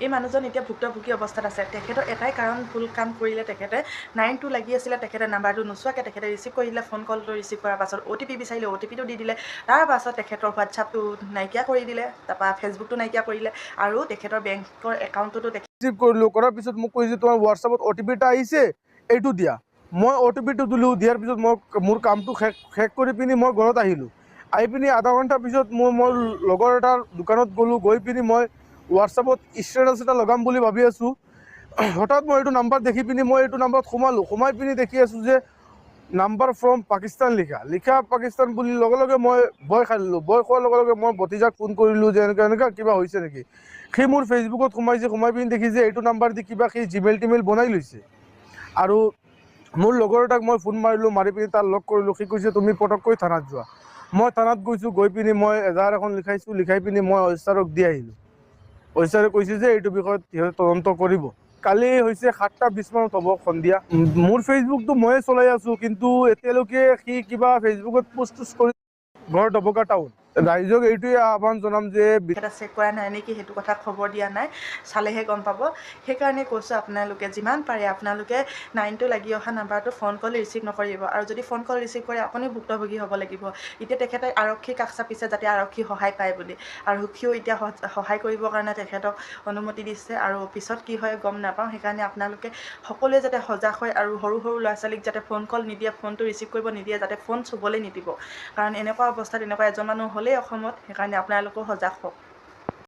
এই মানুহজন এতিয়া ভুক্তভোগী অৱস্থাত আছে। তেখেতৰ এটাই কাৰণ ভুল কাম কৰিলে তেখেতে 92 লাগি আছিলে, তেখেতে নাম্বাৰটো নোচোৱাকৈ তেখেতে ৰিচিভ কৰি দিলে। ফোন কলটো ৰিচিভ কৰাৰ পাছত OTP বিচাৰিলে, OTPটো দি দিলে। তাৰ পাছত তেখেতৰ হোৱাটছআপটো নাইকিয়া কৰি দিলে, তাৰপৰা ফেচবুকটো নাইকিয়া কৰিলে, আৰু তেখেতৰ বেংকৰ একাউণ্টতো ৰিচিভ কৰিলোঁ। কৰাৰ পিছত মোক কৈছে তোমাৰ হোৱাটছআপত OTP এটা আহিছে, এইটো দিয়া। মই OTPটো দিলোঁ। দিয়াৰ পিছত মই মোৰ কামটো শেষ কৰি পিনি মই ঘৰত আহিলোঁ। আহি পিনি আধা ঘণ্টাৰ পিছত মোৰ লগৰ এটাৰ দোকানত গ'লোঁ। গৈ পিনি মই হোৱাটছআপত ষ্টেটাছ এটা লগাম বুলি ভাবি আছোঁ। হঠাৎ মই এইটো নাম্বাৰ দেখি পিনি মই এইটো নাম্বাৰত সোমালোঁ। সোমাই পিনি দেখি আছোঁ যে নাম্বাৰ ফ্ৰম পাকিস্তান লিখা পাকিস্তান বুলি। লগে লগে মই ভয় খাই দিলোঁ। ভয় খোৱাৰ লগে লগে মই ভতিজাক ফোন কৰিলোঁ যে এনেকুৱা কিবা হৈছে নেকি। সি মোৰ ফেচবুকত সোমাইছে। সোমাই পিনি দেখি যে এইটো নাম্বাৰ দি কিবা সি জিমেইল টিমেইল বনাই লৈছে। আৰু মোৰ লগৰ এটাক মই ফোন মাৰিলোঁ। মাৰি পিনি তাক লগ কৰিলোঁ। সি কৈছে তুমি পটককৈ থানাত যোৱা। মই থানাত গৈছোঁ। গৈ পিনি মই এজাহাৰ এখন লিখাইছোঁ। লিখাই পিনি মই অফিচাৰক দি আহিলোঁ। অফিচাৰে কৈছে যে এইটো বিষয়ত সিহঁতে তদন্ত কৰিব। কালি হৈছে 7:20 মানত হ'ব সন্ধিয়া। মোৰ ফেচবুকটো ময়ে চলাই আছোঁ, কিন্তু এতিয়ালৈকে সি কিবা ফেচবুকত পোষ্ট কৰি ঘৰ ডবকা টাউন। ৰাইজক এইটোৱে আহ্বান জনাম যে তেখেতে চেক কৰা নাই নেকি, সেইটো কথা খবৰ দিয়া নাই, চালেহে গম পাব। সেইকাৰণে কৈছোঁ আপোনালোকে যিমান পাৰে আপোনালোকে 92 লাগি অহা নাম্বাৰটো ফোন কল ৰিচিভ নকৰিব। আৰু যদি ফোন কল ৰিচিভ কৰে আপুনিও ভুক্তভোগী হ'ব লাগিব। এতিয়া তেখেতে আৰক্ষীৰ কাষ চাপিছে যাতে আৰক্ষী সহায় পায় বুলি। আৰক্ষীয়েও এতিয়া সহায় কৰিবৰ কাৰণে তেখেতক অনুমতি দিছে, আৰু পিছত কি হয় গম নাপাওঁ। সেইকাৰণে আপোনালোকে সকলোৱে যাতে সজাগ হয়, আৰু সৰু সৰু ল'ৰা ছোৱালীক যাতে ফোন কল নিদিয়ে, ফোনটো ৰিচিভ কৰিব নিদিয়ে, যাতে ফোন চুবলৈ নিদিব। কাৰণ এনেকুৱা অৱস্থাত এনেকুৱা এজন মানুহ হ'লেই অসমত। সেইকাৰণে আপোনালোকেও সজাগ হওক।